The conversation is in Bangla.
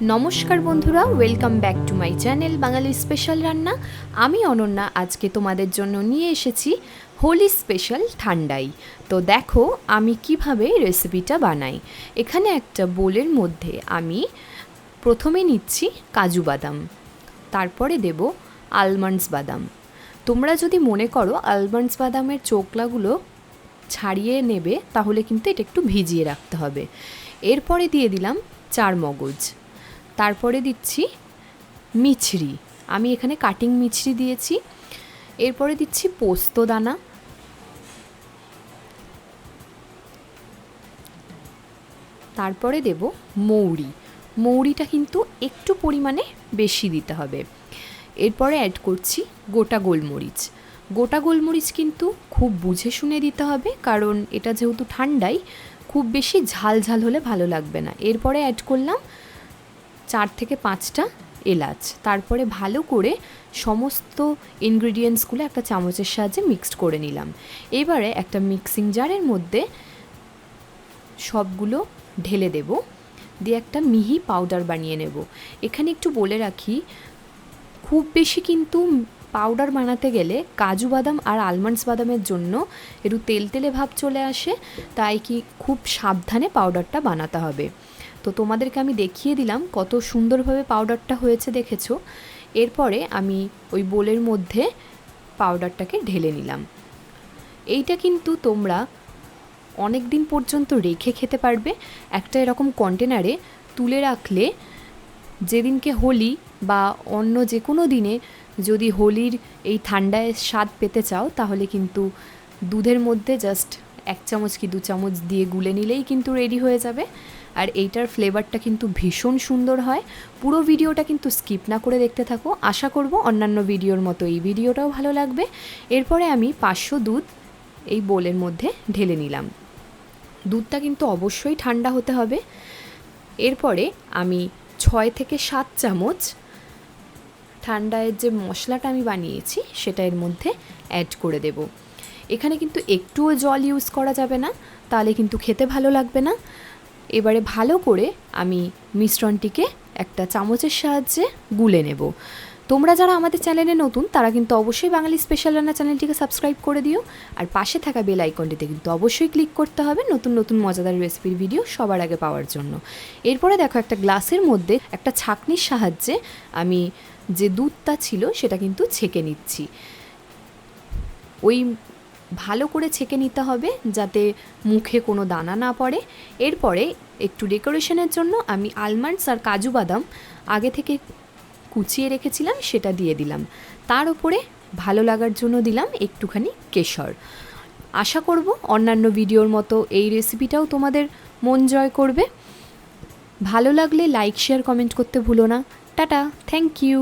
নমস্কার বন্ধুরা, welcome back to my channel Bangali special রান্না। আমি অনন্যা আজকে তোমাদের জন্য নিয়ে এসেছি হোলি স্পেশাল ঠান্ডাই। তো দেখো আমি কিভাবে রেসিপিটা বানাই। এখানে একটা বোলের মধ্যে আমি প্রথমে নিচ্ছি কাজু বাদাম, তারপরে দেব আলমন্ডস বাদাম। তোমরা যদি মনে করো আলমন্ডস বাদামের চোকলাগুলো ছাড়িয়ে নেবে তাহলে কিন্তু এটা একটু ভিজিয়ে রাখতে হবে। এরপরে দিয়ে দিলাম চার মগজ, তারপরে দিচ্ছি মিছরি, আমি এখানে কাটিং মিছরি দিয়েছি। এরপরে দিচ্ছি পোস্ত দানা, তারপরে দেব মৌরি। মৌরিটা কিন্তু একটু পরিমাণে বেশি দিতে হবে। এরপরে অ্যাড করছি গোটা গোলমরিচ। গোটা গোলমরিচ কিন্তু খুব বুঝে শুনে দিতে হবে, কারণ এটা যেহেতু ঠান্ডাই খুব বেশি ঝাল ঝাল হলে ভালো লাগবে না। এরপরে অ্যাড করলাম 4 থেকে 5টা এলাচ। তারপরে ভালো করে সমস্ত ইনগ্রিডিয়েন্টসগুলো একটা চামচের সাহায্যে মিক্সড করে নিলাম। এবারে একটা মিক্সিং জারের মধ্যে সবগুলো ঢেলে দেব, দিয়ে একটা মিহি পাউডার বানিয়ে নেব। এখানে একটু বলে রাখি, খুব বেশি কিন্তু পাউডার বানাতে গেলে কাজু বাদাম আর আলমন্ডস বাদামের জন্য একটু তেলতেলে ভাব চলে আসে, তাই কি খুব সাবধানে পাউডারটা বানাতে হবে। তো তোমাদেরকে আমি দেখিয়ে দিলাম কত সুন্দরভাবে পাউডারটা হয়েছে, দেখেছো। এরপরে আমি ওই বোলের মধ্যে পাউডারটাকে ঢেলে নিলাম। এইটা কিন্তু তোমরা অনেক দিন পর্যন্ত রেখে খেতে পারবে। একটা এরকম কন্টেনারে তুলে রাখলে যেদিনকে হোলি বা অন্য যে কোনো দিনে যদি হোলির এই ঠান্ডায় স্বাদ পেতে চাও, তাহলে কিন্তু দুধের মধ্যে জাস্ট 1 চামচ কি 2 চামচ দিয়ে গুলে নিলেই কিন্তু রেডি হয়ে যাবে। আর এইটার ফ্লেভারটা কিন্তু ভীষণ সুন্দর হয়। পুরো ভিডিওটা কিন্তু স্কিপ না করে দেখতে থাকো। আশা করব অন্যান্য ভিডিওর মতো এই ভিডিওটাও ভালো লাগবে। এরপরে আমি 500 দুধ এই বোলের মধ্যে ঢেলে নিলাম। দুধটা কিন্তু অবশ্যই ঠান্ডা হতে হবে। এরপরে আমি 6 থেকে 7 চামচ ঠান্ডায় যে মশলাটা আমি বানিয়েছি সেটা এর মধ্যে অ্যাড করে দেব। এখানে কিন্তু একটুও জল ইউজ করা যাবে না, তাহলে কিন্তু খেতে ভালো লাগবে না। এবারে ভালো করে আমি মিশ্রণটিকে একটা চামচের সাহায্যে গুলে নেব। তোমরা যারা আমাদের চ্যানেলে নতুন তারা কিন্তু অবশ্যই বাঙালি স্পেশাল রান্না চ্যানেলটিকে সাবস্ক্রাইব করে দিও, আর পাশে থাকা বেল আইকনটিতে কিন্তু অবশ্যই ক্লিক করতে হবে নতুন নতুন মজাদার রেসিপির ভিডিও সবার আগে পাওয়ার জন্য। এরপরে দেখো একটা গ্লাসের মধ্যে একটা ছাঁকনির সাহায্যে আমি যে দুধটা ছিল সেটা কিন্তু ছেঁকে নিচ্ছি। ওই ভালো করে ছেঁকে নিতে হবে যাতে মুখে কোনো দানা না পড়ে। এরপরে একটু ডেকোরেশনের জন্য আমি আলমন্ডস আর কাজু বাদাম আগে থেকে কুচিয়ে রেখেছিলাম, সেটা দিয়ে দিলাম। তার উপরে ভালো লাগার জন্য দিলাম একটুখানি কেশর। আশা করব অন্যান্য ভিডিওর মতো এই রেসিপিটাও তোমাদের মন জয় করবে। ভালো লাগলে লাইক, শেয়ার, কমেন্ট করতে ভুলো না। Tata, thank you.